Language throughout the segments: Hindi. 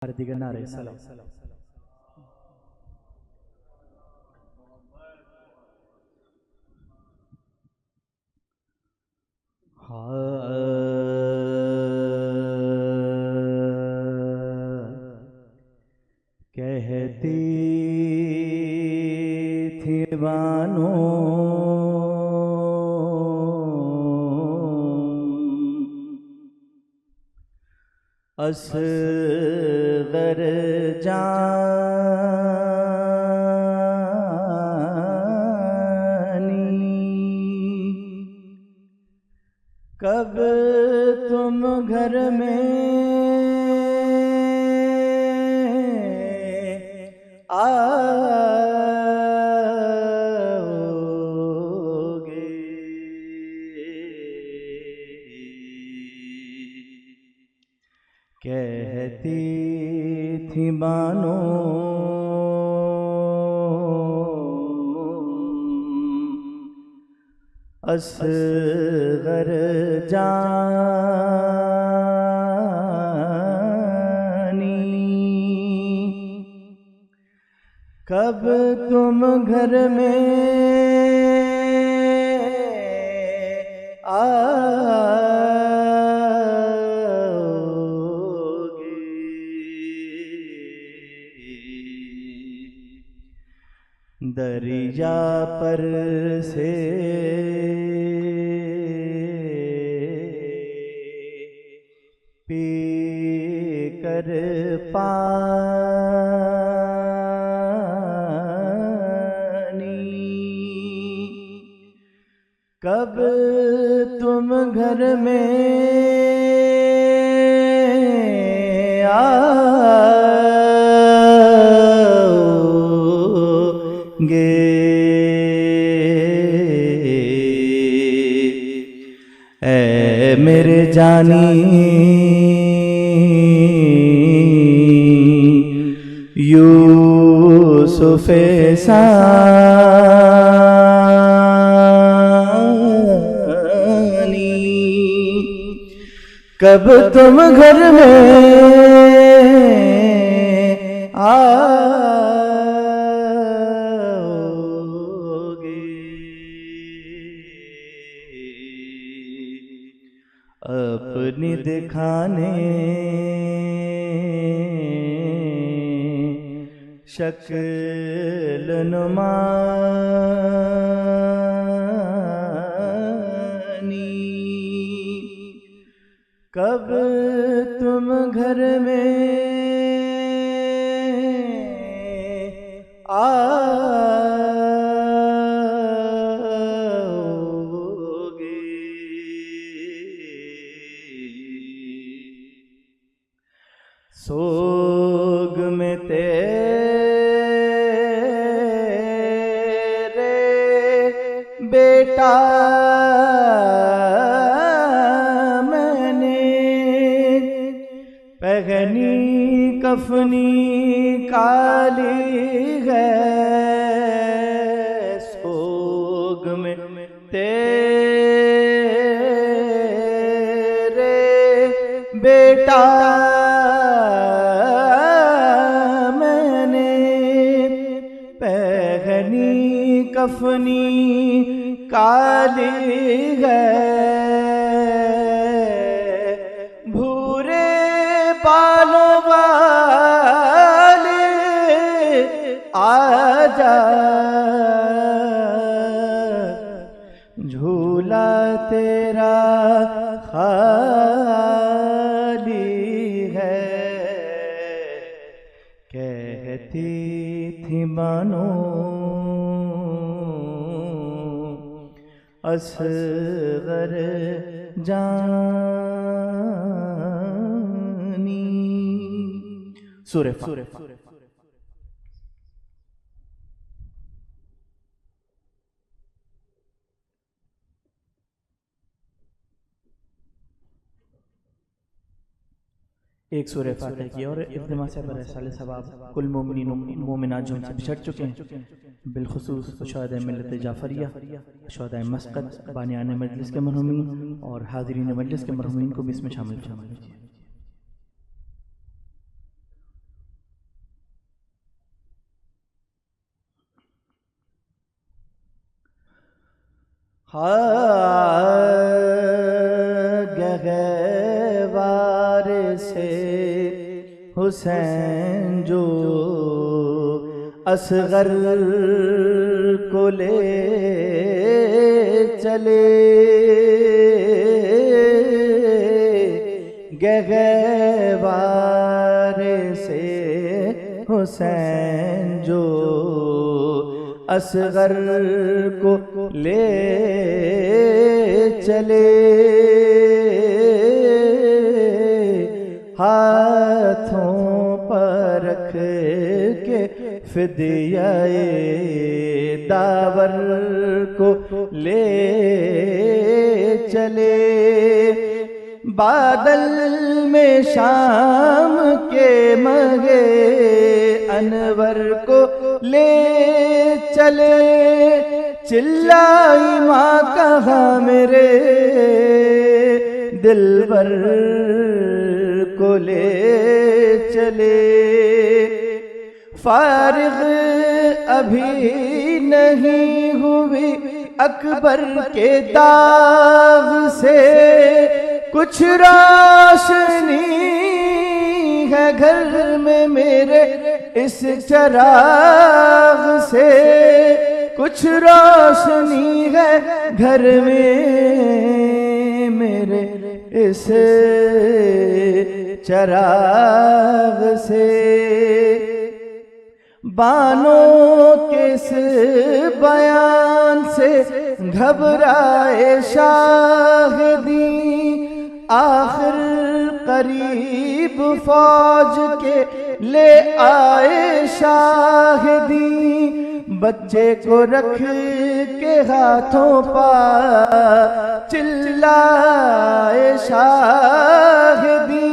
दिगर नारे सलाम। कहती थी बानो असगर जानी, कब तुम घर में आओगे। कहती थी बानो असगर जानी, कब तुम घर में आओगे। दरिया पर से पी कर पानी, कब तुम घर में आओगे। ऐ मेरे जानी यूसुफ़े सानी, कब तुम घर में आओगे। अपनी दिखाने शक्ल नुमानी, कब तुम घर में आओगे। सोग में तेरे बेटा मैंने पहनी कफनी काली है। सोग में तेरे बेटा कफनी काली है। भूरे बालों वाले आजा, झूला तेरा खाली है। कहती थी बानो असगर जानी। सूरह एक सूरह फातिहा की और इख्तिमा से बरसाले सवाब कुल मोमिनात जो उनसे बिछड़ चुके हैं, बिलखुसूस शुहदाए मिल्लत जाफरिया, शुहदाए मस्कत, बानियान मजलिस के मरहूमीन और हाज़रीन मजलिस के मरहूमीन को भी इसमें शामिल कीजिए। गहवार से हुसैन जो असगर को ले चले, गहवार से हुसैन जो असगर को ले चले, हाथों पर रख के फिदियाए दावर को ले चले, बादल में शाम के मगे अनवर को ले चले, चिल्लाई माँ कहा मेरे दिलबर को ले चले, फारिग अभी नहीं हुई अकबर के दाग से, कुछ रोशनी है घर में मेरे इस चराग से, कुछ रोशनी है घर में मेरे इस चराग से, बानों के इस बयान से घबराए शाहिदी, आखिर करीब फौज के ले आए शाहिदी, बच्चे को रख के हाथों पा चिल्लाए शाहिदी,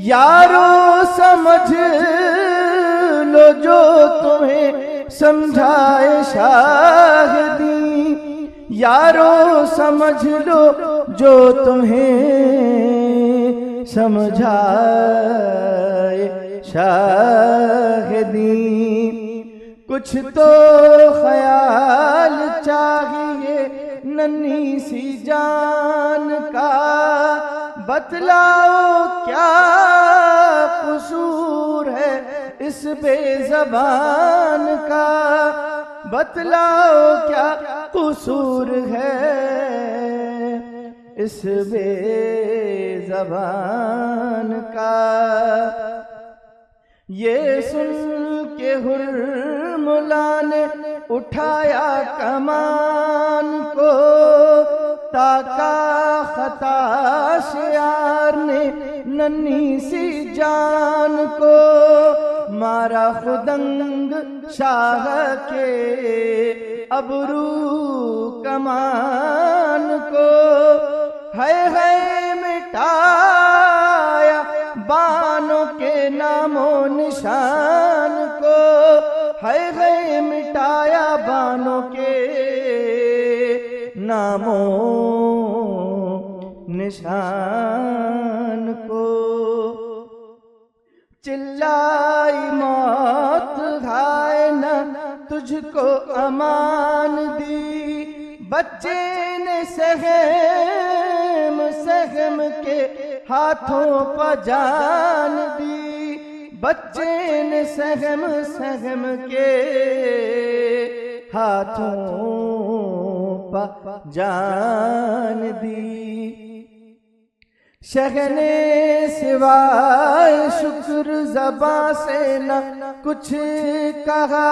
यारों समझ लो जो तुम्हें समझाए शाहिदी, यारों समझ लो जो तुम्हें समझाए शाहिदी, कुछ तो ख्याल चाहिए नन्ही सी जान का, बतलाओ क्या कसूर है इस बेज़बान का, बतलाओ क्या कसूर है इस बेज़बान का, ये सुन के हुर्मुला ने उठाया कमान को, ताका खता शियार ने नन्ही सी जान को, मारा खुदंग शाह के अबरू कमान को, है मिटाया बानों के नामो निशान को, है मिटाया बानों के नामो निशान को, चिल्लाई मौत हाय न तुझको अमान दी, बच्चे ने सहम सहम के हाथों पर जान दी, बच्चे ने सहम सहम के हाथों पर जान दी, शहने सिवाय शुक्र ज़बां से न कुछ कहा,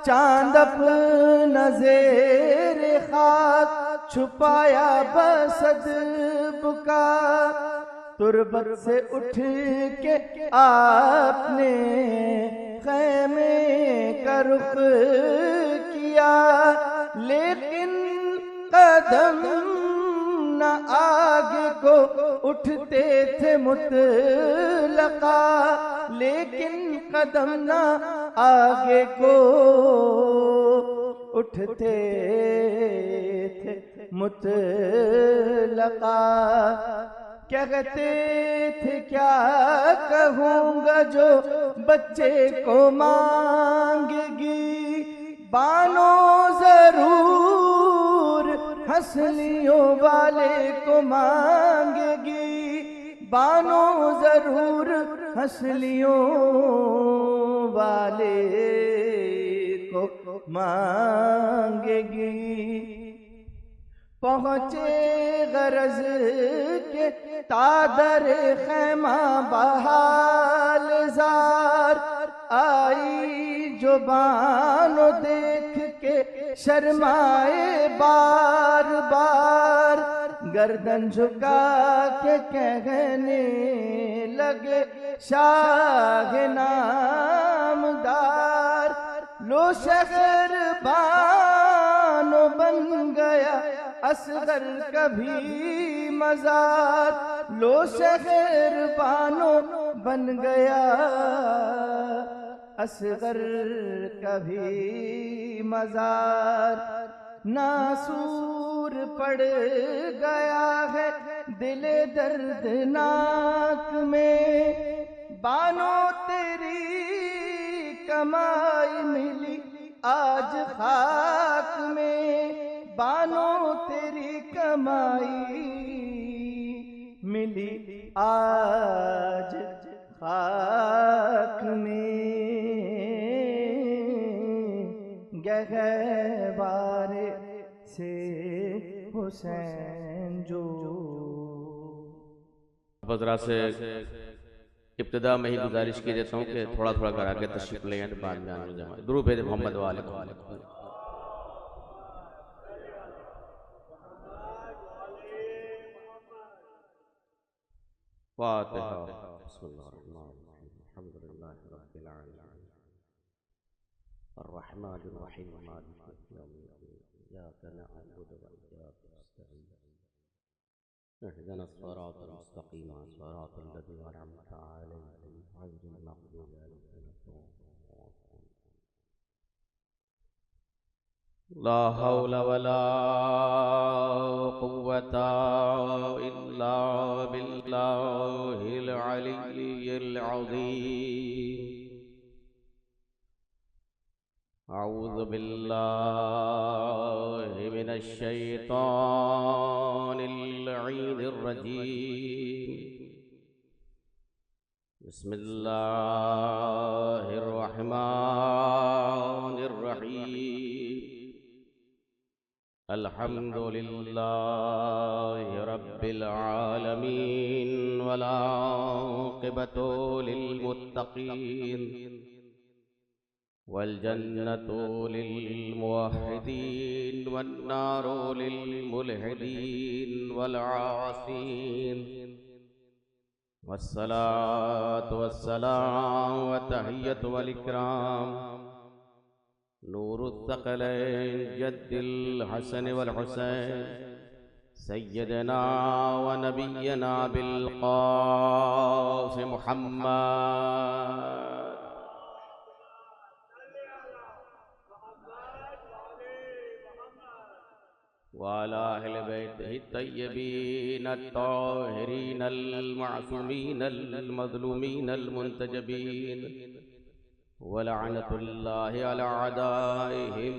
चांद अपना ज़ेरे खाक छुपाया बसद बुका, तुरबत से उठ के आपने ख़ैमे का रुख किया, लेकिन कदम न आगे को उठते थे मुतलका, लेकिन कदम न आगे को उठते थे मुतलका, कहते थे क्या कहूँगा जो बच्चे को मांगेगी, बानो जरूर हंसलियों वाले को मांगेगी, बानो जरूर हंसलियों वाले को मांगेगी। पहुँचे गरज के तादर खैमा बहाल जार, आई जो बानो देख के शर्माए बार बार, गर्दन झुका के कहने लगे शाह नामदार, लो शहर बानो बन गया असगर कभी मजार, लो शहर बानो बन गया असगर कभी मजार। नासूर पड़ गया है दिले दर्दनाक में, बानो तेरी कमाई मिली आज खाक में, बानो तेरी कमाई मिली आज खाक में। गहवारे से हुसैन जो। हज़रात से इब्तिदा में ही गुजारिश की देता हूँ कि थोड़ा थोड़ा करा के तशरीफ ले आए, बाद में आने जमा दुरूद भेज मोहम्मद वाले फातिहा। अर्रहमानिर्रहीम मालिकि यौमिद्दीन इय्याका नअबुदु व इय्याका नस्तईन इहदिनस सिरातल मुस्तक़ीम सिरातल लज़ीना अनअमता अलैहिम गैरिल मग़दूबि अलैहिम वलद्दाल्लीन। ला हौला वला कुव्वता इल्ला बिल्लाहिल अलिय्यिल अज़ीम। अऊज़ु बिल्लाहि मिनश शैतानिर रजीम। बिस्मिल्लाहिर रहमानिर रहीम। अल्हम्दुलिल्लाहि रब्बिल आलमीन वल आक़िबतु लिल मुत्तक़ीन वल जन्नतु लिल मुवह्हिदीन वन नारु लिल मुल्हिदीन वल आसीन। वस्सलातु वस्सलामु व तहिय्यतु वल इकराम नूरुत तक़लैन जद्दिल हसन वल हुसैन सय्यदना व नबियना बिल क़ासिम मुहम्मद वाला अहले बैतिही तय्यबीन अत्ताहिरीन अल-मासूमीन अल-मज़लूमीन अल-मुंतजबीन वलअनतुल्लाहि अला अदाइहिम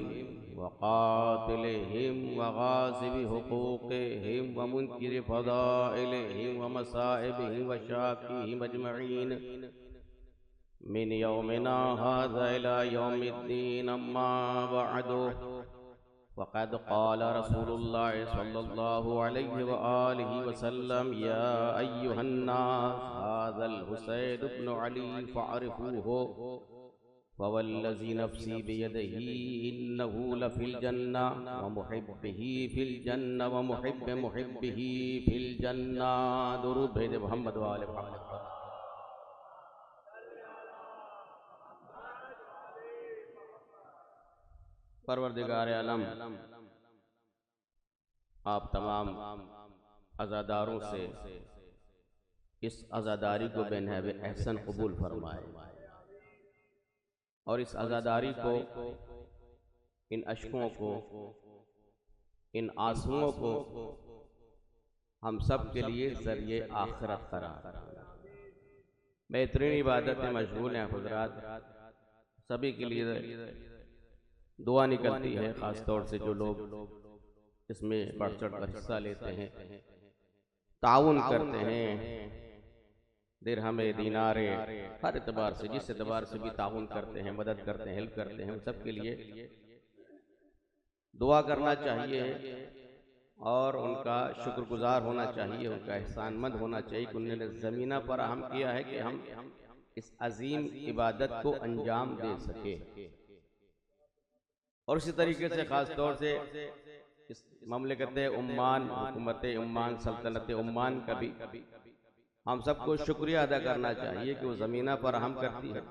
व क़ातिलिहिम व गासिबि हुक़ूक़िहिम व मुनकिरि फ़ज़ाइलिहिम व मसाइबिहिम व शाकिहिम अजमईन मिन यौमिना हाज़ा इला यौमिद्दीन। अम्मा बअदु फ़क़द क़ाल रसूलुल्लाह सल्लल्लाहु अलैहि व आलिहि वसल्लम या अय्युहन्नास हाज़ल हुसैन इब्न अली फ़अरिफ़ूहु फ़वल्लज़ी नफ़्सी बियदिही इन्नहु लफ़िल जन्नह व मुहिब्बिही फ़िल जन्नह व मुहिब्बि मुहिब्बिही फ़िल जन्नह। दुरूद भेजे मोहम्मद वाले मोहम्मद। परवरदिगार आलम आप तमाम अज़ादारों से इस अज़ादारी को बेनहब एहसन कबूल फरमाए और इस अज़ादारी को, इन अश्कों को, इन आंसुओं को हम सब के लिए ज़रिए आखिरत करार। बेहतरीन इबादत में मशगूल हैं हज़रात, सभी के लिए दुआ निकलती है, ख़ास तौर से जो लोग इसमें बढ़ चढ़ कर हिस्सा लेते हैं, ताउन करते हैं, दिरहमे दीनारे हर एतबार से, जिस एतबार से भी ताउन करते हैं, मदद करते हैं, हेल्प करते हैं, उन सब के लिए दुआ करना चाहिए और उनका शुक्रगुजार होना चाहिए, उनका एहसानमंद होना चाहिए कि उन्होंने ज़मीना पर अहम किया है कि हम इस अजीम इबादत को अंजाम दे सके। और इसी तरीके से ख़ास तौर से इस ममलिकत उम्मान, हुकूमत उम्मान, सल्तनत उम्मान का भी हम सबको शुक्रिया अदा करना चाहिए कि वो ज़मीना पर अहम करती है,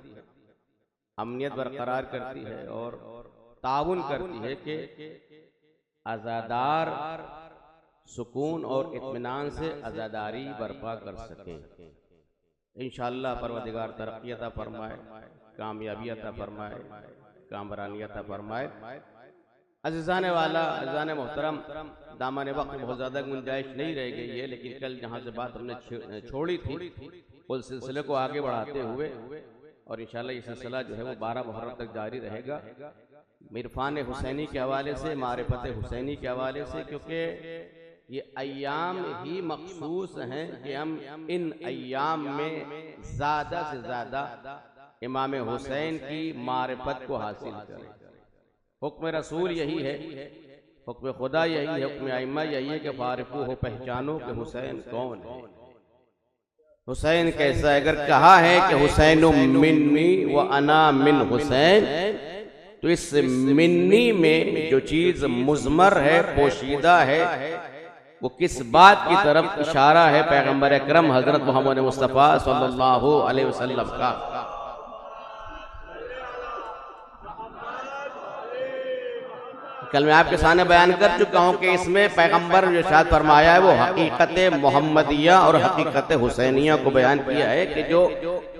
अमनियत बरकरार करती है और ताउन करती है कि आज़ादार सुकून और इत्मीनान से आज़ादारी बर्पा कर सकें। इंशाअल्लाह परवरदिगार तरक्की अता फरमाए, कामयाबी अता फरमाए, कामरानी अता फरमाए। अज़ीज़ान वाला, अज़ीज़ान मोहतरम, दामन वक्त बहुत ज़्यादा गुंजाइश नहीं रह गई है, लेकिन कल जहाँ से बात हमने छोड़ी थी उस सिलसिले को आगे बढ़ाते हुए और इंशाअल्लाह ये सिलसिला जो है वो 12 मुहर्रम तक जारी रहेगा, इरफान हुसैनी के हवाले से, मारिफत हुसैनी के हवाले से, क्योंकि ये अय्याम ही मखसूस हैं कि हम इन अय्याम में ज़्यादा से ज़्यादा इमाम हुसैन की मारिफत को हासिल करें। हुक्म रसूल यही है, हुक्म खुदा यही है, हुक्म आइम्मा यही है कि फारिफू हो, पहचानो कि हुसैन कौन है, हुसैन कैसा है। अगर कहा है कि हुसैन मिन्नी व अना मिन हुसैन, तो इस मिन्नी में जो चीज मुज़मर है, पोशीदा है, वो किस बात की तरफ इशारा है? पैगंबर अकरम हजरत मोहम्मद मुस्तफ़ा सल्लल्लाहु अलैहि वसल्लम का। कल मैं आपके सामने बयान कर चुका हूं कि इसमें पैगंबर जो इरशाद फरमाया है वो हकीकत मोहम्मदिया और हकीकत हुसैनिया को बयान किया है कि जो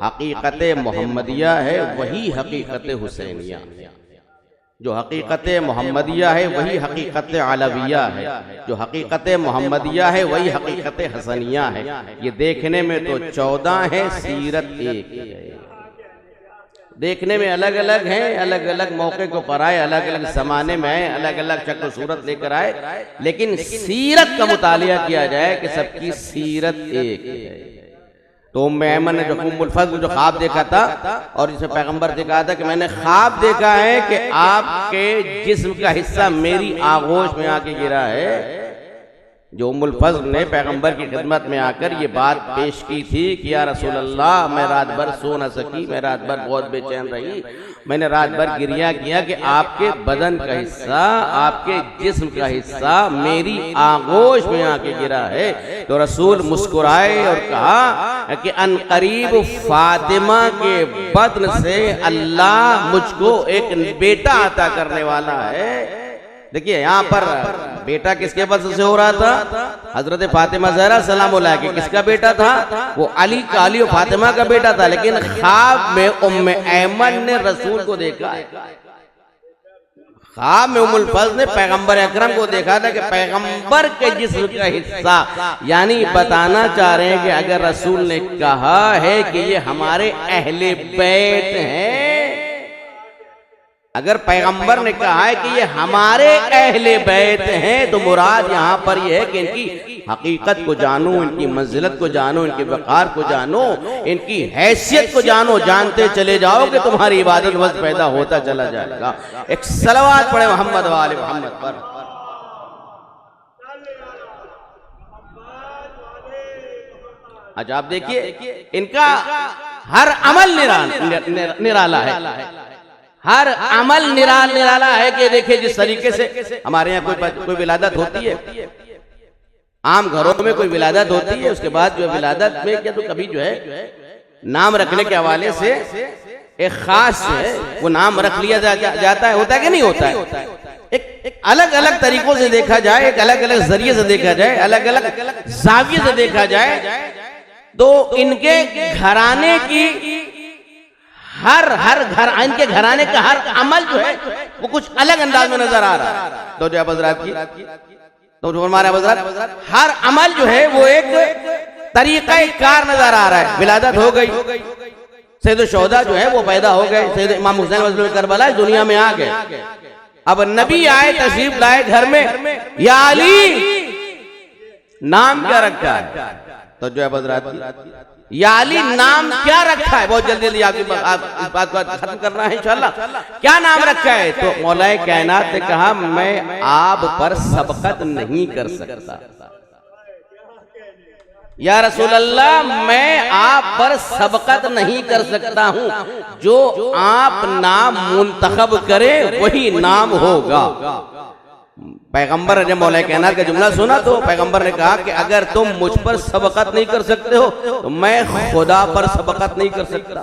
हकीकत मोहम्मदिया है वही हकीकत हुसैनिया है, जो हकीकत मोहम्मदिया है वही हकीकत अलविया है, जो हकीकत मोहम्मदिया है वही हकीकत हसनिया है। ये देखने में तो 14 है, सीरत एक है। देखने में अलग अलग हैं, अलग अलग मौके को पर आए, अलग अलग जमाने में आए, अलग अलग शक्ल सूरत लेकर आए, लेकिन सीरत का मुतालिया किया जाए कि सबकी सीरत एक है। तो उम्मे ऐमन ने जो उम्मुल फज़्ल जो ख्वाब देखा था और जिसे पैगंबर से कहा था कि मैंने ख्वाब देखा है कि आपके जिस्म का हिस्सा मेरी आगोश में आके गिरा है, जो उम्मुल फज़्ल ने पैगंबर की खिदमत में आकर ये बात पेश की थी कि या रसूल अल्लाह, मैं रात भर सो न सकी, मैं रात भर बहुत बेचैन रही, मैंने रात भर गिरिया किया कि आपके बदन का हिस्सा, आपके जिस्म का हिस्सा मेरी आगोश में आके गिरा है। तो रसूल मुस्कुराए और कहा कि अनकरीब फातिमा के बदन से अल्लाह मुझको एक बेटा अता करने वाला है। देखिए यहाँ पर बेटा किसके वजह से हो रहा था? हजरत फातिमा ज़हरा सलाम अलैहा के किसका बेटा था? वो अली का, अली और फातिमा का बेटा था। लेकिन ख्वाब में उम्मे ऐमन ने रसूल को देखा है, ख्वाब में उम्मुल फज़्ल ने पैगंबर अकरम को देखा था कि पैगंबर के जिस्म का हिस्सा, यानी बताना चाह रहे हैं कि अगर रसूल ने कहा है कि ये हमारे अहले बैत हैं, अगर पैगंबर ने कहा है कि ये हमारे अहले बैत हैं, तो मुराद यहाँ पर यह है कि इनकी हकीकत को जानो, इनकी मंजिलत को जानो, इनके वक़ार को जानो, इनकी हैसियत को जानो। जानते चले जाओ कि तुम्हारी इबादत वक्त पैदा होता चला जाएगा। एक सलवात पढ़े मोहम्मद वाले मोहम्मद पर। अच्छा आप देखिए, इनका हर अमल निराला है, हर अमल निराला है। कि देखिए जिस तरीके से हमारे यहाँ कोई विलादत होती है, आम घरों में कोई विलादत होती है, उसके बाद जो विलादत में क्या तो कभी जो है नाम रखने के हवाले से एक खास जो है वो नाम रख लिया जाता है, होता है कि नहीं होता है? एक अलग अलग तरीकों से देखा जाए, एक अलग अलग जरिए से देखा जाए, अलग अलग जाविये से देखा जाए, तो इनके घराने की हर घर, इनके घराने का हर अमल जो है वो कुछ अलग अंदाज में नजर आ रहा है। तो जो हजरात की, तो जो हमारे हजरात, हर अमल जो है वो एक तरीका कार नजर आ रहा है। विलादत हो गई, सैयद शोहदा जो है वो पैदा हो गए, सैयद इमाम हुसैन वज़ीर करबला दुनिया में आ गए, अब नबी आए, तशरीफ लाए घर में, या अली नाम क्या रखा है? तो जो है हज़रात, या अली नाम क्या रखा है? बहुत जल्दी आप इस बात को खत्म करना है इंशाल्लाह। क्या नाम रखा है? तो मौलाए कायनात ने कहा, मैं आप पर सबकत नहीं कर सकता या रसूल अल्लाह, मैं आप पर सबकत नहीं कर सकता हूं, जो आप नाम मुंतखब करें वही नाम होगा। पैगंबर ने मौला कायनात का जुमला सुना तो पैगंबर ने कहा कि अगर तुम मुझ पर सबकत नहीं कर सकते हो तो मैं खुदा पर सबकत नहीं कर सकता।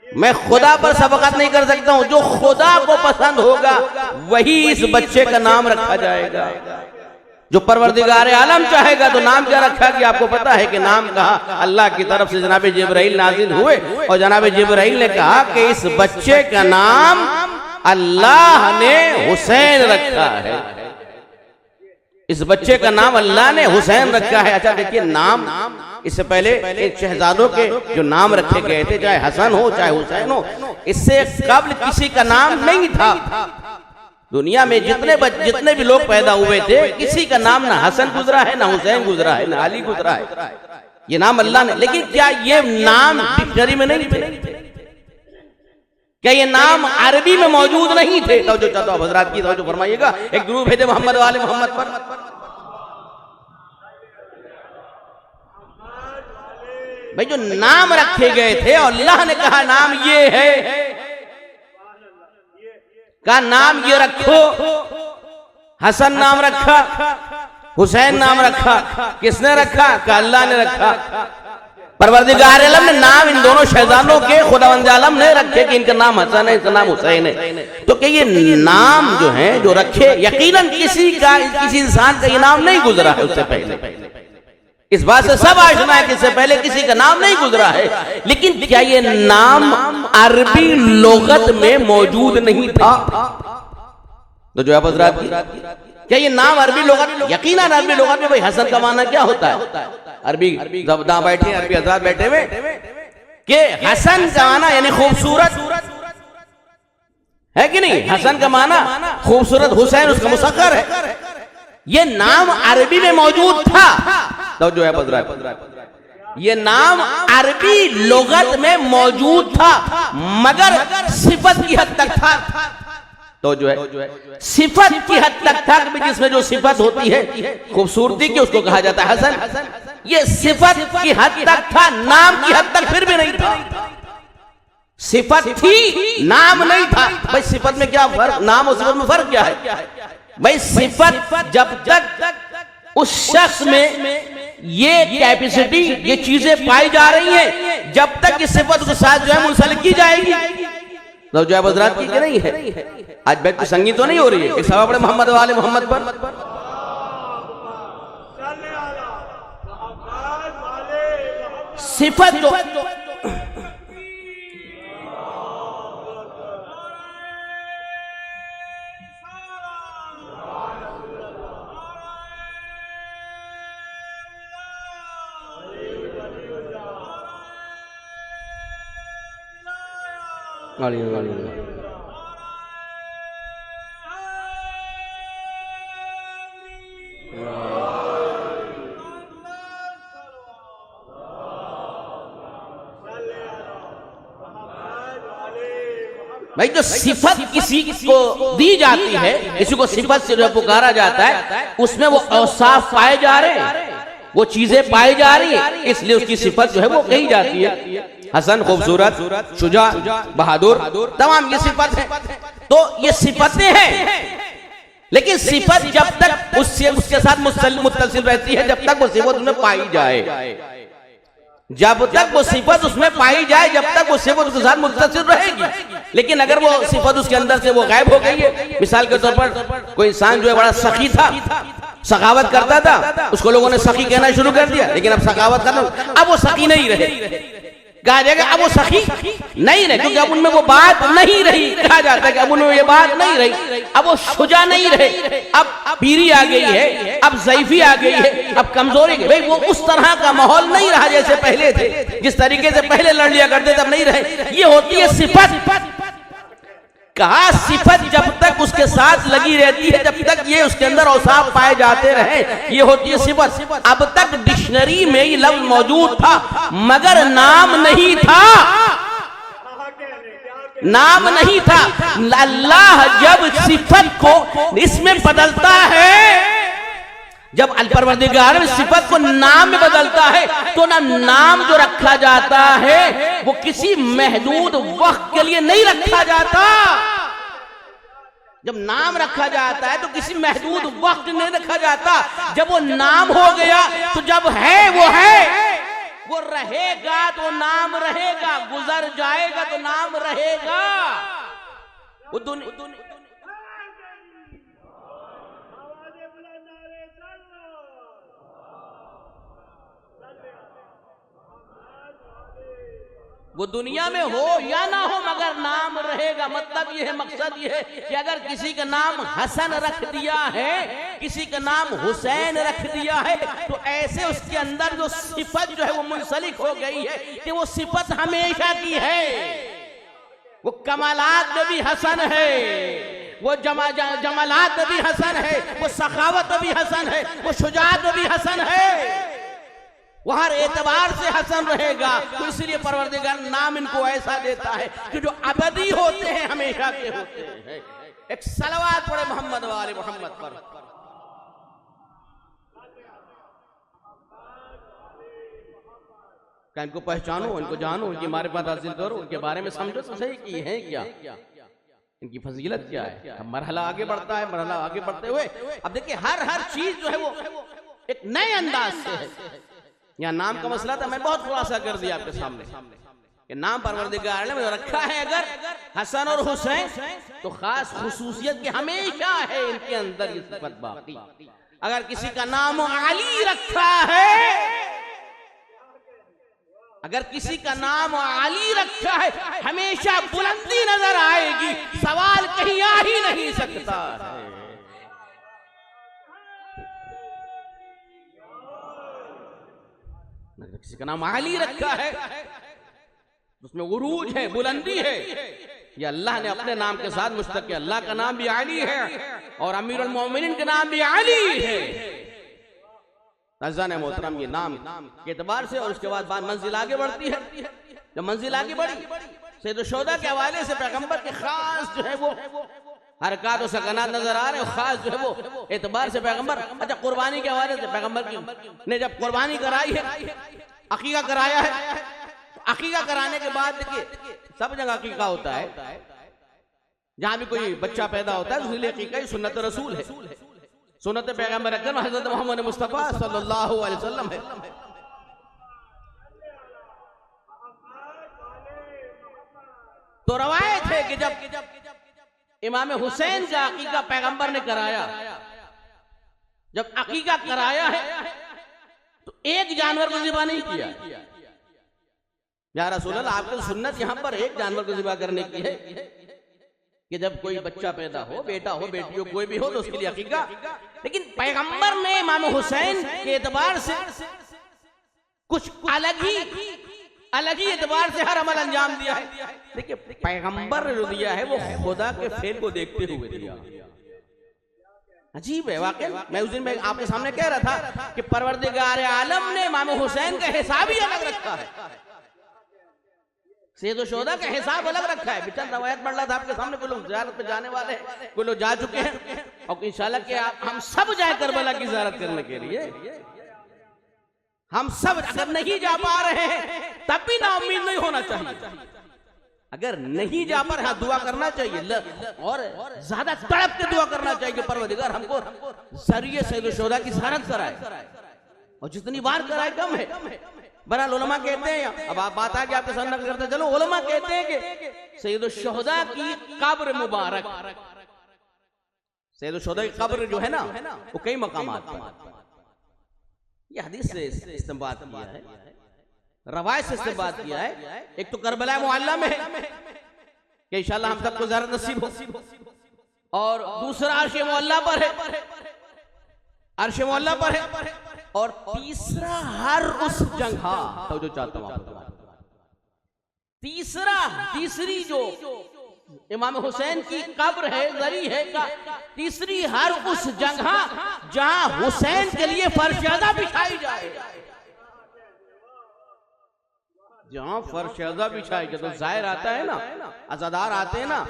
मैं खुदा पर सबकत नहीं कर सकता हूं, जो खुदा को पसंद होगा वही इस बच्चे का नाम रखा जाएगा। जो परवरदिगार आलम चाहेगा तो नाम क्या रखा कि आपको पता है कि नाम कहा अल्लाह की तरफ से जनाब जिब्राइल नाजिल हुए और जनाब जिब्राइल ने कहा कि इस बच्चे का नाम अल्लाह ने हुसैन रखा है। इस बच्चे का नाम अल्लाह ने हुसैन रखा है। अच्छा देखिए, नाम इससे पहले इन शहजादों के जो नाम रखे गए थे, चाहे हसन हो चाहे हुसैन हो, इससे कबल किसी का नाम नहीं था। दुनिया में जितने भी लोग पैदा हुए थे, किसी का नाम ना हसन गुजरा है, ना हुसैन गुजरा है, ना अली गुजरा है। ये नाम अल्लाह ने, लेकिन क्या ये नाम डिक्शनरी में नहीं थे? क्या ये नाम अरबी में मौजूद नहीं थे? तो जो चाहता हूं हज़रात की तवज्जो फरमाइएगा। एक दुरूद भेजे मोहम्मद वाले मोहम्मद पर। भाई जो नाम रखे गए थे और अल्लाह ने कहा नाम ये है, का नाम ये रखो, हसन नाम रखा, हुसैन नाम रखा। किसने रखा? का अल्लाह ने रखा। परवरदिगार आलम ने नाम इन दोनों शहजादों के खुदावंद आलम ने रखे कि इनका नाम हसन है, इनका नाम हुसैन है। तो क्या ये नाम जो है जो रखे, यकीनन किसी इंसान का ये नाम नहीं गुजरा है उससे पहले। इस बात से सब आशना है कि इससे पहले किसी का नाम नहीं गुजरा है। लेकिन क्या ये नाम अरबी लोगत में मौजूद नहीं था? तो जो है हज़रात, क्या ये नाम अरबी लोगत, यकीनन अरबी लोगत में भाई हसन का माना क्या होता है? अरबी जबदा बैठे, अरबी हज़रात बैठे हुए कि हसन का माना यानी खूबसूरत है कि नहीं? हसन का माना खूबसूरत, हुसैन उसका मुसक्कर है। ये नाम अरबी में मौजूद था। तो जो है हज़रात, ये नाम अरबी लोगत में मौजूद था, मगर सिफत की हद तक था। तो जो है सिफत की हद तक था कि जिसमें जो सिफत होती है खूबसूरती की, उसको कहा जाता है हसन। ये सिफत की हद तक था, नाम की हद तक फिर भी नहीं था। सिफत थी, नाम नहीं था। भाई सिफत में क्या फर्क, नाम और सिफत में फर्क क्या है? भाई सिफत जब तक उस शख्स में ये कैपेसिटी, ये चीजें पाई जा रही हैं, जब तक इस सिफत के साथ जो है मुंसलिक की जाएगी। तो जो है हज़रात की नहीं है। आज बैठ की संगीत तो नहीं हो रही है। एक सवा पड़े मोहम्मद वाले मोहम्मद पर। सिफत तो भाई जो सिफत किसी को दी जाती है, किसी को सिफत से जो पुकारा जाता है, उसमें वो औसाफ पाए जा रहे हैं, वो चीजें पाई जा रही है, इसलिए उसकी सिफत जो है वो कही जाती है। हसन खूबसूरत, शुजा, बहादुर, तमाम ये सिफत है। तो ये सिफतें हैं, लेकिन सिफत जब तक उसके साथ मुत्तसिल रहती है, जब तक वो सिफत उसमें पाई जाए, जब तक वो सिफत उसमें पाई जाए, जब तक वो सिफत उसके साथ मुत्तसिल रहेगी। लेकिन अगर वो सिफत उसके अंदर से वो गायब हो गई है, मिसाल के तौर पर कोई इंसान जो है बड़ा सखी था, सखावत करता था, उसको लोगों ने सखी कहना शुरू कर दिया, लेकिन अब सखावत करना, अब वो सखी नहीं रहे। कहा जाएगा अब वो सखी नहीं रहे, क्योंकि अब उनमें वो बात नहीं रही। कहा जाता है कि अब उनमें ये बात नहीं रही, अब वो शुजा नहीं रहे, अब पीरी आ गई है, अब ज़ईफी आ गई है, अब कमजोरी। भाई वो उस तरह का माहौल नहीं रहा जैसे पहले थे, जिस तरीके से पहले लड़ लिया करते तब नहीं रहे। ये होती है सिफत। कहा सिफत जब तक उसके साथ लगी रहती है, जब तक ये उसके अंदर औसाफ पाए जाते रहे, ये होती है सिफत। अब तक डिक्शनरी में ये लफ्ज मौजूद था मगर नाम नहीं था, नाम नहीं था। अल्लाह जब सिफत को इसमें बदलता है, जब परवरदिगार में सिफत को नाम में बदलता है, तो ना नाम जो रखा जाता है वो किसी महदूद वक्त के लिए नहीं रखा जाता। जब नाम रखा जाता है तो किसी महदूद वक्त नहीं रखा जाता। जब वो नाम हो गया तो जब है, वो रहेगा तो नाम रहेगा, गुजर जाएगा तो नाम रहेगा। वो वो दुनिया में हो या ना हो मगर नाम रहेगा। मतलब ये है, मकसद ये है कि अगर किसी का नाम हसन रख दिया है, किसी का नाम हुसैन रख दिया है, तो ऐसे उसके अंदर जो सिफत जो है वो मुंसलिक हो गई है कि वो सिफत हमेशा की है। वो कमालात में भी हसन है, वो जमालात में भी हसन है, वो सखावत में भी हसन है, वो शुजाअत में भी हसन है, वो हर एतबार से हसन रहेगा। तो इसलिए परवरदिगार नाम इनको ऐसा देता है कि जो अबदी होते हैं, हमेशा के होते हैं। एक सलवात पढ़े मोहम्मद वाले मोहम्मद पर। क्या इनको पहचानो, इनको जानो, इनकी मारिफत हासिल करो, उनके बारे में समझो तो सही कि है क्या, इनकी फजीलत क्या है। अब मरहला आगे बढ़ता है, मरहला आगे बढ़ते हुए अब देखिए हर चीज जो है वो एक नए अंदाज से है। यहाँ नाम का मसला था, मैं बहुत खुलासा कर दिया आपके सामने कि नाम परवरदिगार ने रखा है अगर हसन और हुसैन, तो खास खुसूसियत की हमेशा है इनके अंदर ये सिफत बाकी। अगर किसी का नाम अली रखा है, अगर किसी का नाम अली रखा है, हमेशा बुलंदी नजर आएगी, सवाल कहीं आ ही नहीं सकता है। किसी का नाम अली रखा है, उसमें उरूज है, बुलंदी है। ये अल्लाह ने अपने नाम के साथ मुश्तक किया। अल्लाह का नाम भी अली है और अमीरुल मोमिनीन का नाम भी अली है। अज़ान मोहतरम, ये नाम के एतबार से और उसके बाद मंजिल आगे बढ़ती है। जब मंजिल आगे बढ़ी, सैयद शोदा के हवाले से पैगंबर के खास जो है वो हरकत और सकनात नजर आ रहे हैं। खास जो है वो एतबार से पैगंबर, अच्छा कुर्बानी के हवाले से पैगंबर ने जब कुर्बानी कराई है, अकीका कराया है, तो अकीका कराने के बाद देखिए सब जगह अकीका होता है, जहां भी कोई बच्चा पैदा होता है उसके लिए अकीका ही सुन्नत रसूल है, सुन्नत पैगंबर अकरम हज़रत मोहम्मद मुस्तफ़ा सल्लल्लाहु अलैहि वसल्लम है। तो रवायत है कि जब इमाम हुसैन का अकीका पैगंबर ने कराया, जब अकीका कराया है तो एक जानवर को ज़िबा नहीं किया। या रसूल अल्लाह, आपकी सुन्नत यहां पर एक जानवर को ज़िबा करने की है कि जब कोई बच्चा पैदा हो, बेटा हो, बेटी हो, कोई भी हो, तो उसके लिए अकीका। लेकिन पैगंबर ने इमाम हुसैन के एतबार से कुछ अलग ही एतबार से हर अमल अंजाम दिया है। देखिए पैगंबर ने जो दिया है वो खुदा के फेल को देखते हुए दिया। अजीब है वाकई। मैं उस दिन आपके सामने कह रहा था कि परवरदिगार आलम ने इमाम हुसैन का हिसाब ही अलग रखा है, सैयद शोदा का हिसाब अलग रखा है। बेचारा रवायत पढ़ रहा था आपके सामने, कोई लोग ज़ियारत पे जाने वाले हैं, कोई लोग जा चुके हैं, और इंशाल्लाह कि हम सब जाए करबला की ज़ियारत करने के लिए। हम सब अगर नहीं जा पा रहे हैं तब भी ना उम्मीद नहीं होना चाहिए। अगर नहीं जा पा रहे, हाँ दुआ करना चाहिए और ज्यादा तड़प के दुआ करना चाहिए कि परवरदिगार हमको जरिए सैयद शोदा की ज़ियारत कराए, और जितनी बार कराए कम है। बहरहाल उलमा कहते हैं, अब आप बात आगे आपके सामने करते चलो, उलमा कहते हैं कि सैयद शोदा की कब्र मुबारक, सैयद शोदा की कब्र जो है ना वो कई मकामात पर, ये हदीस से इस्तेमाल किया है, रवायत से इस्तेमाल किया है। एक तो करबला मुअल्ला में है कि इंशाल्लाह हम सबको ज़ियारत नसीब हो, और दूसरा अर्श मुअल्ला पर है, अर्श मुअल्ला पर है, और तीसरा हर उस जगह तो जो चाहता हूं तीसरी जो इमाम हुसैन की कब्र है, जरी है का तीसरी हर उस जगह जहां हुसैन के लिए फरशदा बिछाई जाए, जहां फरशदा बिछाई जाए। तो जाहिर आता है ना, अज़ादार आते हैं ना,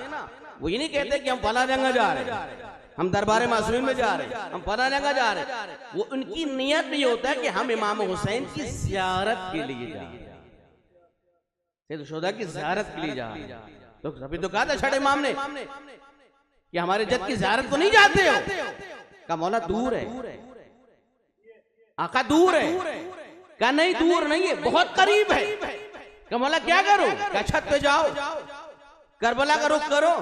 वो ये नहीं कहते कि हम फला जगह जा रहे हैं, हम दरबार मासूमीन में जा रहे हैं, हम फला जगह जा रहे हैं। वो उनकी नियत नहीं होता है कि हम इमाम हुसैन की ज़ियारत के लिए जा रहे हैं, सैयद शुहदा की ज़ियारत के लिए जा रहे हैं। तो अभी तो कहा था छठे इमाम ने कि हमारे जद की ज़ियारत को नहीं जाते हो, का मौला दूर है, आका दूर है, का नहीं दूर नहीं है, बहुत करीब है। का मौला क्या करो, क्या छत पे जाओ, करबला का रुख करो,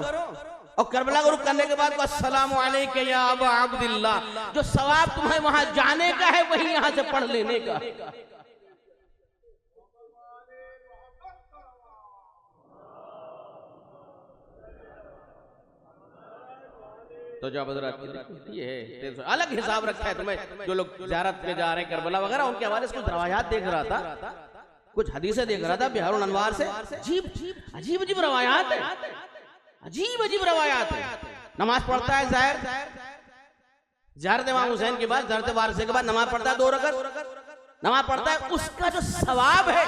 और करबला का रुख करने के बाद अस्सलामु अलैका या अबा अब्दुल्लाह, जो सवाब तुम्हें वहां जाने का है वही यहां से पढ़ लेने का। तो जब ये है अलग हिसाब रखा है तुम्हें, जो लोग ज़ियारत में जा रहे हैं करबला वगैरह, उनके हवाले से कुछ रवायात देख रहा था, कुछ हदीसें देख रहा था बिहारुल अनवार से। अजीब अजीब रवायात है, अजीब अजीब रवायात है। नमाज पढ़ता है ज़ाहिर, ज़ियारत इमाम हुसैन के बाद, ज़ियारत वारिसे के बाद नमाज पढ़ता है 2 रकअत नमाज पढ़ता है, उसका जो सवाब है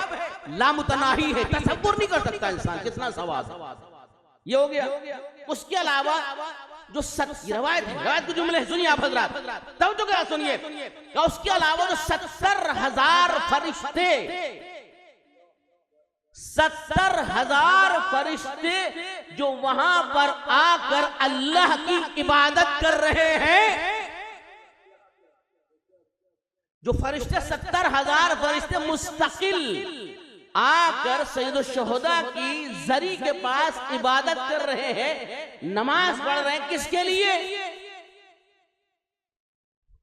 लामुतनाही है, तसव्वुर नहीं कर सकता इंसान कितना सवाब ये हो गया। उसके अलावा जो रवायत है, रवायत के जुमले सुनिए आप हजरात, तब तो क्या सुनिए, उसके अलावा जो 70,000 फरिश्ते, 70,000 फरिश्ते जो वहां पर आकर अल्लाह की इबादत कर रहे हैं, जो फरिश्ते 70,000 फरिश्ते मुस्तकिल आकर सैयद शुहदा की जरी के पास इबादत कर रहे हैं, नमाज पढ़ रहे हैं, किसके लिए,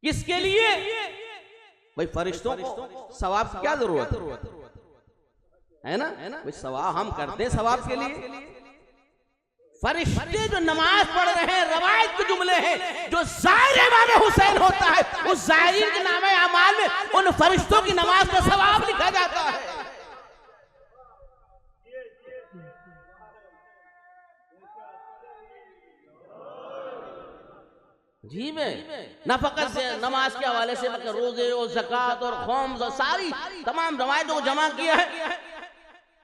किसके लिए? भाई फरिश्तों को सवाब की क्या जरूरत है ना, भाई सवाब हम करते हैं सवाब के लिए। फरिश्ते जो नमाज पढ़ रहे हैं, रवायत के जुमले हैं, जो ज़ाहिर इमाम हुसैन होता है, उस ज़ाहिर के नामे अमाल में उन फरिश्तों की नमाज का सवाब लिखा जाता है। जी में नफकत से नमाज के हवाले से मतलब रोजे और ज़कात और खौम्स और सारी तमाम रवायतों को जमा किया है,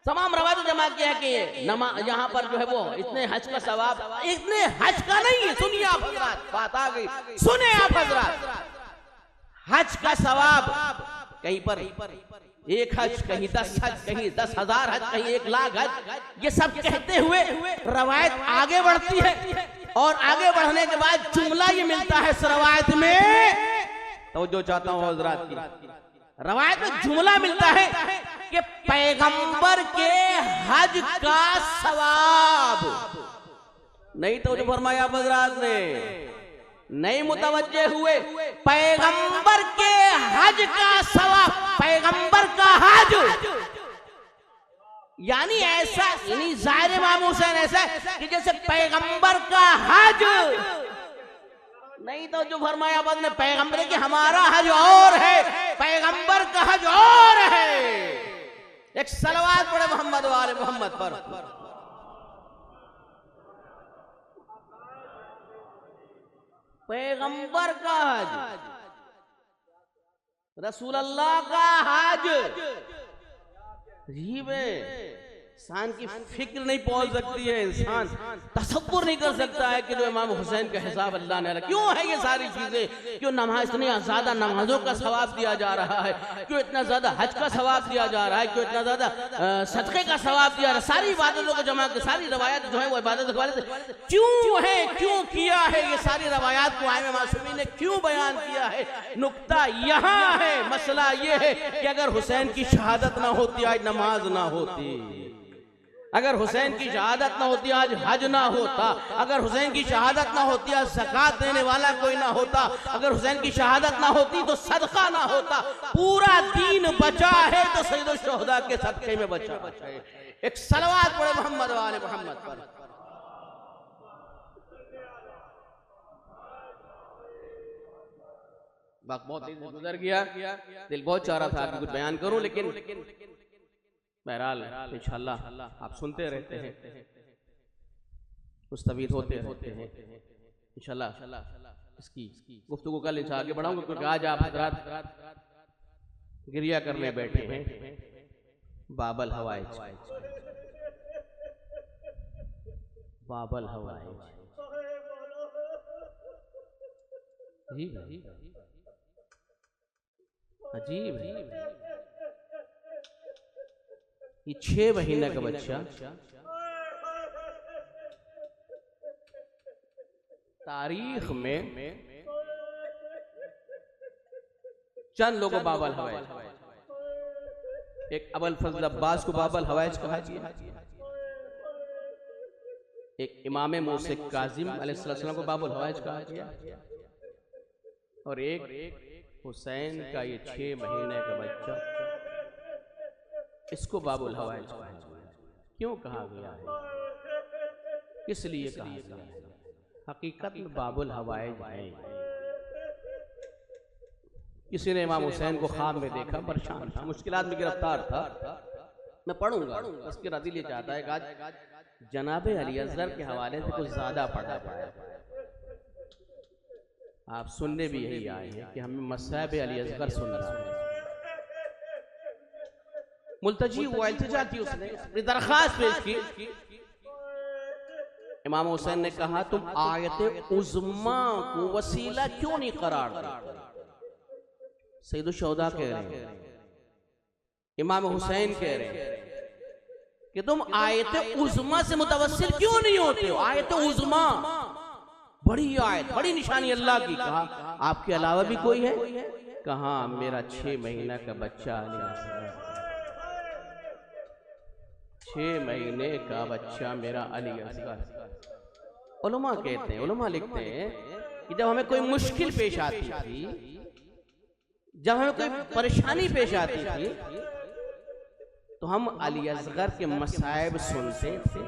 तमाम रवायतों को जमा किया है कि नमाज यहाँ पर जो है वो इतने हज का सवाब, इतने हज का नहीं है। सुनिए आप हजरात, बात आ गई, सुने आप हजरात, हज का सवाब कहीं पर 1 हज, कहीं 10 हज, कहीं 10,000 हज, कहीं 1,00,000 हज, ये सब कहते हुए रवायत आगे बढ़ती है, और आगे बढ़ने के बाद जुमला ये मिलता है इस रवायत में, तो जो चाहता हूं हजरात की रवायत में जुमला मिलता है कि पैगंबर के हज का सवाब, नहीं तो जो फरमाया हजरात ने नहीं मुतवज्जे हुए, पैगंबर के हज का सवाब, पैगंबर का हज यानी ऐसा, यानी ज़ाहिर इमाम हुसैन ऐसा है कि जैसे पैगंबर का हज, नहीं तो जो फरमाया बाद ने पैगंबर कि हमारा हज और है, पैगंबर का हज और है। एक सलवात पढ़े मोहम्मद वाले मोहम्मद पर। पैगंबर का हज, रसूल अल्लाह का हज, अजीब है, इंसान की फिक्र नहीं पहुंच सकती है, इंसान तसव्वुर नहीं कर सकता है कि जो इमाम हुसैन का हिसाब अल्लाह ने रखा। क्यों है ये सारी चीजें, क्यों नमाज, इतनी ज्यादा नमाजों का सवाब दिया जा रहा है, क्यों इतना ज्यादा हज का सवाब दिया जा रहा है, क्यों इतना ज्यादा सदक़े का सवाब दिया रहा है, सारी इबादतों को जमा कर, सारी रवायत जो है वो इबादत के वाले से क्यों है, क्यों किया है, ये सारी रवायात को आइमाम मासूमी ने क्यों बयान किया है। नुक्ता यहाँ है, मसला ये है कि अगर हुसैन की शहादत ना होती आज नमाज ना होती, अगर हुसैन की शहादत ना होती आज हज ना होता, अगर हुसैन की शहादत ना होती आज ज़कात देने वाला कोई ना होता, अगर हुसैन की शहादत ना होती तो सदका ना होता। पूरा दीन बचा है तो सैयद शुहदा के सदके में बचा है। एक सलवात पढ़े मोहम्मद वाले मोहम्मद पर। वक्त बहुत तेज गुजर गया, दिल बहुत चाह रहा था आपको कुछ बयान करूं, लेकिन बहरहाल इंशाअल्लाह आप सुनते रहते हैं। मुस्तफीद होते रहते हैं। इंशाल्लाह इसकी गुफ्तगू कल इंशाल्लाह आगे बढ़ाऊंगा, क्योंकि आज आप हज़रात गिरिया करने बैठे हैं बाबल हवाइज, बाबल हवाइज। अजीब है। ये 6 महीने का बच्चा तारीख में चंद लोगों बाबल हवाइज, एक अबुल फजल अब्बास को बाबल हवाइज कहा गया, एक इमाम मूसा काजिम अलैहिस्सलाम को बाबुल हवाइज कहा गया, और एक हुसैन का ये 6 महीने का बच्चा, इसको बाबुल हवाइज कहा गया। क्यों कहा गया है, किस लिए कहा गया है? हकीकत में बाबुल हवाइज है। किसी ने इमाम हुसैन को ख्वाब में देखा, परेशान था, मुश्किलात में गिरफ्तार था। मैं पढ़ूंगा, उसके दिल ये चाहता है कि आज जनाब अली असगर के हवाले से कुछ ज्यादा पढ़ा जाए। आप सुनने भी यही आए हैं कि हमें मसाइब अली असगर सुनना है। मुल्तजी हुआ, इल्तिजा की, उसने दरख्वास्त पेश की। इमाम हुसैन ने कहा, तुम आयत उज़्मा को वसीला क्यों नहीं करार देते? सैयद शौदा कह रहे हैं, इमाम हुसैन कह रहे हैं कि तुम आयत उज़्मा से मुतवस्सिल क्यों नहीं होते हो? आयत उज़्मा बड़ी आयत, बड़ी निशानी अल्लाह की। कहा, आपके अलावा भी कोई है? कहा, मेरा 6 महीना का बच्चा अली असगर, 6 महीने का बच्चा मेरा अली असगर। उलमा कहते हैं, उलमा लिखते हैं कि जब हमें कोई मुश्किल पेश आती थी, जब हमें कोई परेशानी पेश आती थी, तो हम अली असगर के मसाइब सुनते थे,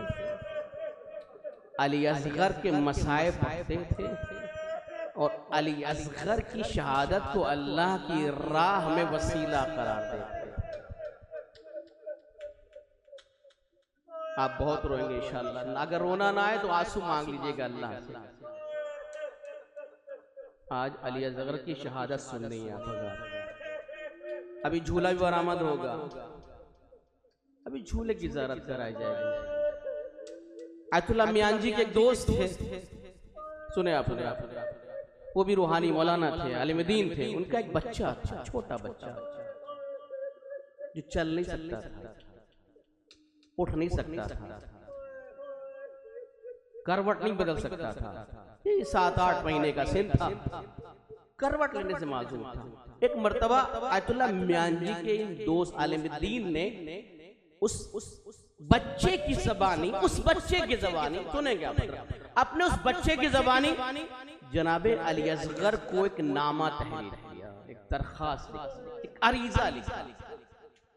अली असगर के मसाइब पढ़ते थे, और अली असगर की शहादत को अल्लाह की राह में वसीला करार देते। आप बहुत रोएंगे इंशाअल्लाह, अगर रोना ना आए तो आंसू मांग लीजिएगा अल्लाह से। आज अली असगर की शहादत सुननी है आप। अभी झूला भी बरामद होगा, अभी झूले की ज़ियारत कराई जाएगी। आयतुल्लाह मियां जी के एक दोस्त थे, सुने आपने, वो भी रूहानी मौलाना थे, आलिम दीन थे। उनका एक बच्चा था, छोटा बच्चा, जो चल नहीं सकता था, उठ नहीं सकता था, करवट नहीं बदल सकता था। 7-8 महीने का सिन था, करवट लेने से माजूम था। एक मर्तबा आयतुल्लाह मियां जी के इन दोस्त आलिम दीन ने उस बच्चे की ज़बानी, उस बच्चे की ज़बानी, सुनेंगे अपने उस बच्चे की ज़बानी जनाबे अली असगर को एक नामा तहरीर किया, एक दरख्वास्त लिखी, एक अरीज़ा लिखा,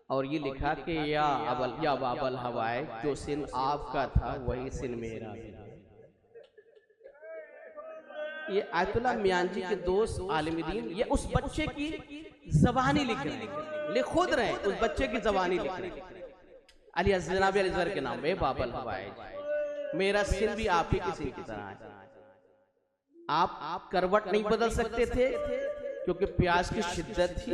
और ये लिखा कि या बाबल हवाइज, जो सिन आपका था वही सिन मेरा भी है। ये आयतुल्लाह मियां जी के दोस्त आलिम दीन ये उस बच्चे की ज़बानी लिख रहे हैं, लिख खुद रहे हैं, उस बच्चे की ज़बानी लिख रहे हैं। अली जनाब अली असगर के नाम, बाबल हवाइज, मेरा सिन भी आप ही किसी की तरह है। आप करवट नहीं बदल सकते थे क्योंकि प्यास की शिद्दत थी।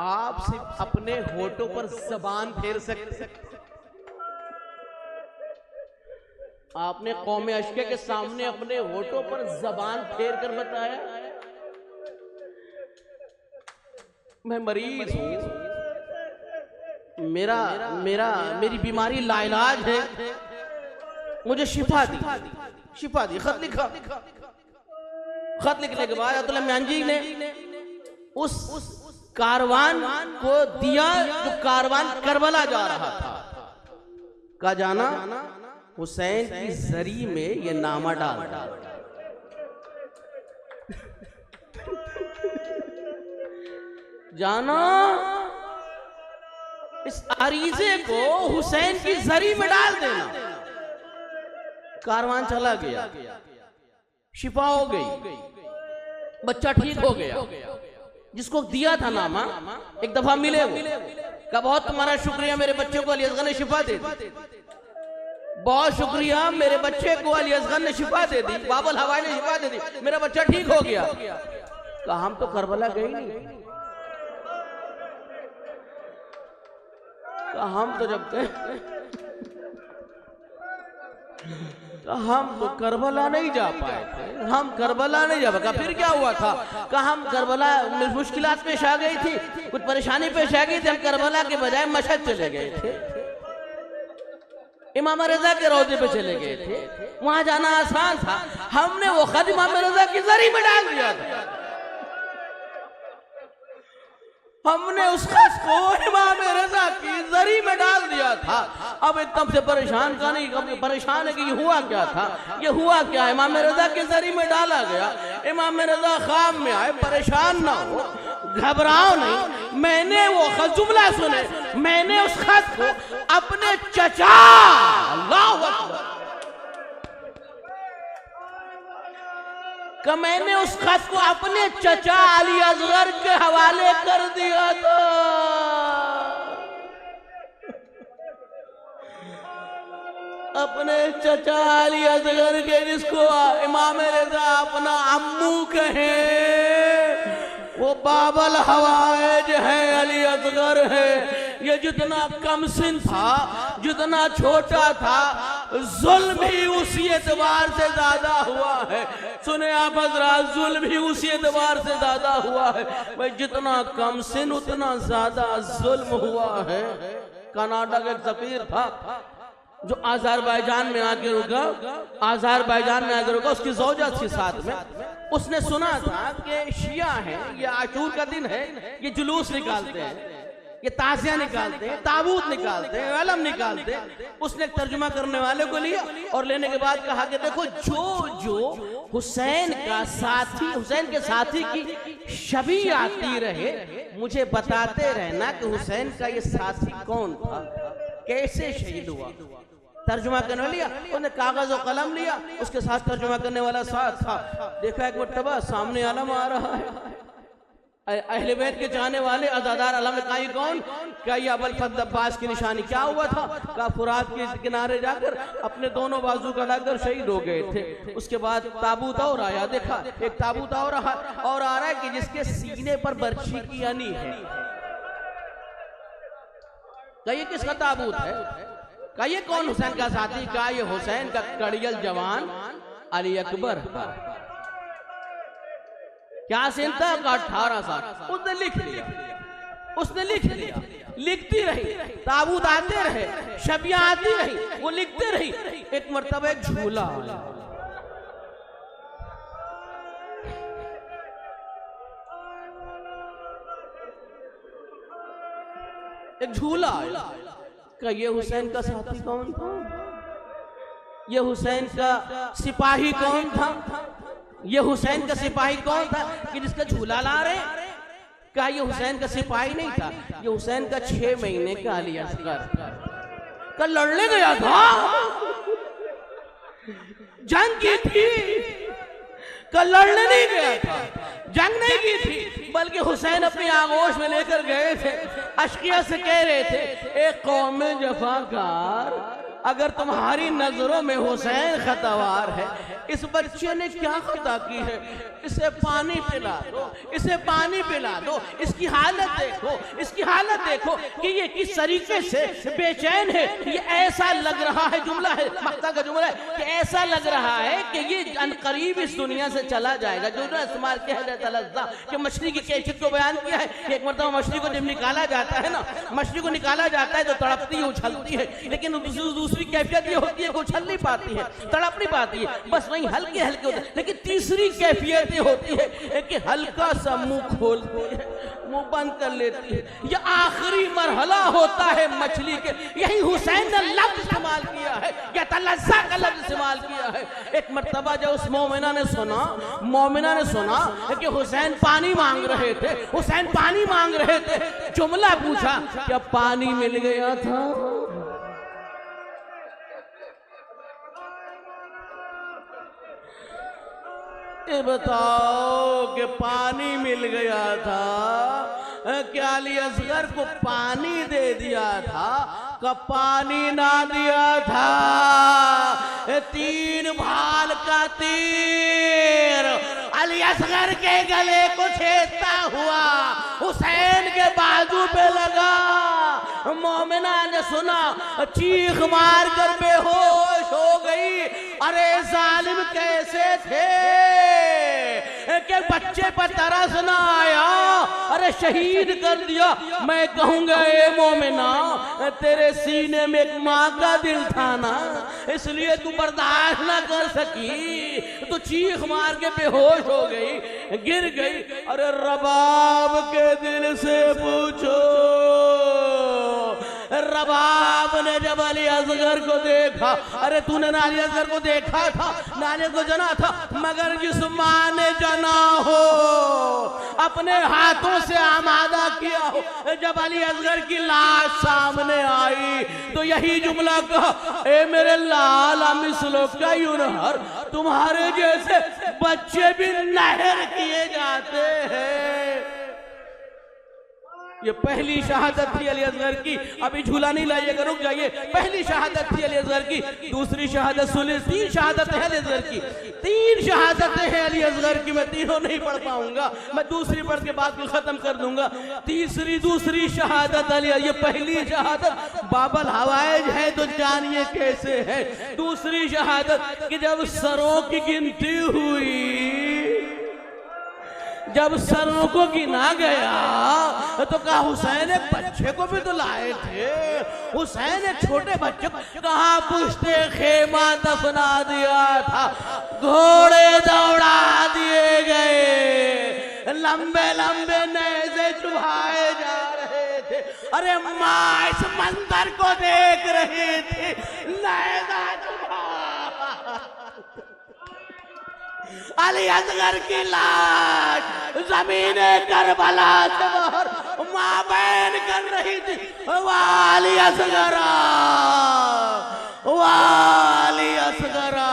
आप सिर्फ अपने होठों पर ज़बान फेर सकते। आपने कौमे अशके के सामने अपने होठों पर ज़बान फेर कर बताया, मैं मरीज हूं, मेरी बीमारी लाइलाज है, मुझे शिफा दी, शिफा दी। खत लिखा, खत लिखने के बाद अब्दुल्लाह मियां जी ने उस कारवान को दिया जो कारवान करबला जा रहा था। का जाना हुसैन की जरी में ये नामा डाल जाना, इस अरीजे को हुसैन की जरी में डाल देना। कारवान चला गया, शिफा हो गई, बच्चा ठीक हो गया। जिसको दिया था नामा, एक दफा मिले वो, कहा बहुत तुम्हारा शुक्रिया, मेरे बच्चे को अली असगर ने शिफा दे दी। बहुत शुक्रिया, मेरे बच्चे को अली असगर ने शिफा दे दी, बाबुल हवाई ने शिफा दे दी, मेरा बच्चा ठीक हो गया। कहा हम तो करबला गए नहीं। कहा हम तो जब गए, हम तो करबला नहीं जा पाए थे, हम करबला नहीं जा पाए। फिर क्या हुआ था? कहा हम करबला में मुश्किलात पेश आ गई थी, कुछ परेशानी पेश आ गई थी, हम करबला के बजाय मशहद चले गए थे, इमाम रजा के रौदे पे चले गए थे, वहां जाना आसान था। हमने वो खत इमाम रजा की जरी में डाल दिया था, हमने उस खत को इमाम रजा की जरी में डाल दिया था। अब एकदम से परेशान का नहीं, अब परेशान है कि ये हुआ क्या था, ये हुआ क्या? इमाम रजा की जरी में डाला गया, इमाम रजा ख्वाब में आए, परेशान ना हो, घबराओ नहीं। मैंने वो खत जुमला सुने, मैंने उस खत को अपने चचा, अल्लाहु अकबर, कि मैंने उस खत को अपने चचा अली असगर के हवाले कर दिया था। अपने चचा अली असगर के, जिसको इमाम रजा अपना अम्मू कहे, वो बाबल हवाइज है, अली असगर है। ये जितना कम सिन था, जितना छोटा था, जुल्म भी उसी एतबार से ज्यादा हुआ है। सुने आप हजरात, जुल्म भी उसी एतबार से ज्यादा हुआ है। भाई जितना कम सिन उतना ज्यादा जुल्म हुआ है। कनाडा का एक सफीर था जो अज़रबैजान में आके रुका, अज़रबैजान में आके रुका, उसकी ज़ौजा थी साथ में। उसने सुना था कि शिया है, ये आशूर का दिन है, ये जुलूस निकालते हैं, ये ताज़िया निकालते हैं, ताबूत निकालते हैं, अलम निकालते हैं। उसने एक तर्जुमा करने वाले को लिया और लेने के बाद कहा कि देखो, जो जो हुसैन का साथी, हुसैन के साथी की शबी आती रहे, मुझे बताते रहना कि हुसैन का ये साथी कौन था, कैसे शहीद हुआ। तर्जुमा करने वाला लिया, उसने कागज और कलम लिया, उसके साथ तर्जुमा करने वाला साथ था। देखा एक मरतबा सामने आलम आ रहा है, अहले बैत के चाहने वाले अज़ादार आलम ने कहा ये कौन? क्या ये अबुल फज़ल अब्बास की निशानी? क्या हुआ था? कहा फुरात के किनारे जाकर अपने दोनों बाजू कटाकर शहीद हो गए थे। उसके बाद ताबूत और आया, देखा एक ताबूत और आ रहा है कि जिसके सीने पर बर्छी की अनी है। क्या ये किसका ताबूत है? क्या ये कौन हुसैन का साथी? का ये हुसैन का कड़ियल जवान अली अकबर का। क्या सीन था? 18 साल। उसने लिख लिया, उसने लिख लिया, लिखती रही, ताबूत आते रहे, शबियां आती रही, वो लिखते रही। एक मरतबा एक झूला आया, एक झूला आया। क्या ये हुसैन का साथी कौन था? ये हुसैन का सिपाही कौन था? ये हुसैन का सिपाही कौन था कि जिसका झूला ला रहे? क्या ये हुसैन का सिपाही नहीं था? ये हुसैन का 6 महीने का अली असगर का लड़ने गया था, जंग की थी, का लड़ने नहीं गया था, जंग नहीं की थी, बल्कि हुसैन अपनी आगोश में लेकर गए थे। अशकिया से कह रहे थे, एक कौम में जफाकार, अगर तुम्हारी नजरों में हुसैन खतावार है, इस बच्चे ने क्या खता की है, इसे पानी पिला दो, इसे पानी पिला दो, इसकी हालत देखो, इसकी हालत देखो कि ये किस तरीके से बेचैन है। ये ऐसा लग रहा है, जुमला है, मक्ता का जुमला है, कि ऐसा लग रहा है कि ये अनकरीब इस दुनिया से चला जाएगा। जो इस्तेमाल किया है कि मछली की कैफियत को बयान किया है। एक मरतबा मछली को जब निकाला जाता है ना, मछली को निकाला जाता है तो तड़पती है, उछलती है, लेकिन दूसरी कैफियत ये होती है कि उछल नहीं पाती है, तड़प नहीं पाती है, बस वहीं हल्के हल्के होते हैं। लेकिन तीसरी कैफियत ये होती है कि हल्का सा मुंह खोलती है, मुंह बंद कर लेती है। यह आखिरी मरहला होता है मछली के। यही हुसैन ने लफ्ज इस्तेमाल किया है, या तलज़्ज़ा का लफ्ज इस्तेमाल किया है। एक मर्तबा जब उस मोमिना ने सुना कि हुसैन पानी मांग रहे थे, हुसैन पानी मांग रहे थे, जुमला पूछा, क्या पानी मिल गया था? ये बताओ कि पानी मिल गया था, क्या अली असगर को पानी दे दिया था, कब पानी ना दिया था? 3 भाल का तीर अली असगर के गले को छेदता हुआ हुसैन के बाजू पे लगा। मोमिना ने सुना, चीख मार कर बेहोश हो गई। अरे जालिम कैसे थे कि बच्चे पर तरस ना आया, अरे शहीद कर दिया। मैं कहूंगा ए मोमिना, तेरे सीने में एक माँ का दिल था ना, इसलिए तू बर्दाश्त ना कर सकी, तो चीख मार के बेहोश हो गई, गिर गई। अरे रबाब के दिल से पूछो, रबाब ने जब अली असगर को देखा, अरे तूने ना अली असगर को देखा था, नाने को जना था, मगर जिस माँ ने जना हो, अपने हाथों से आमादा किया हो, जब अली असगर की लाश सामने आई तो यही जुमला कहा, ए मेरे लाल मिसलो का यूनहर, तुम्हारे जैसे बच्चे भी नहर किए जाते हैं। ये पहली शहादत थी अली असगर की। अभी झूला नहीं लाइएगा, रुक जाइए। पहली शहादत थी अली असगर की। दूसरी शहादत सुनिए, 3 शहादत है अली असगर की, 3 शहादतें हैं अली असगर की। मैं तीनों नहीं पढ़ पाऊंगा, मैं दूसरी पढ़ के बाद को खत्म कर दूंगा। दूसरी शहादत अली, ये पहली शहादत बाबल हवाइज है तो जानिए कैसे है। दूसरी शहादत कि जब सरों की गिनती हुई, जब सरों को गिना गया तो कहा हुसैन एक बच्चे को भी तो लाए थे, हुसैन एक छोटे बच्चे को कहाँ पुश्ते खेमा दफना दिया था, घोड़े दौड़ा दिए गए, लंबे लंबे नेज़े चुभाए जा रहे थे। अरे माँ इस मंजर को देख रही थी, नेज़ा चुभा, अली असगर की लाश ज़मीने करबला से बाहर माँ बहन कर रही थी, वाली असगरा, वाली असगरा।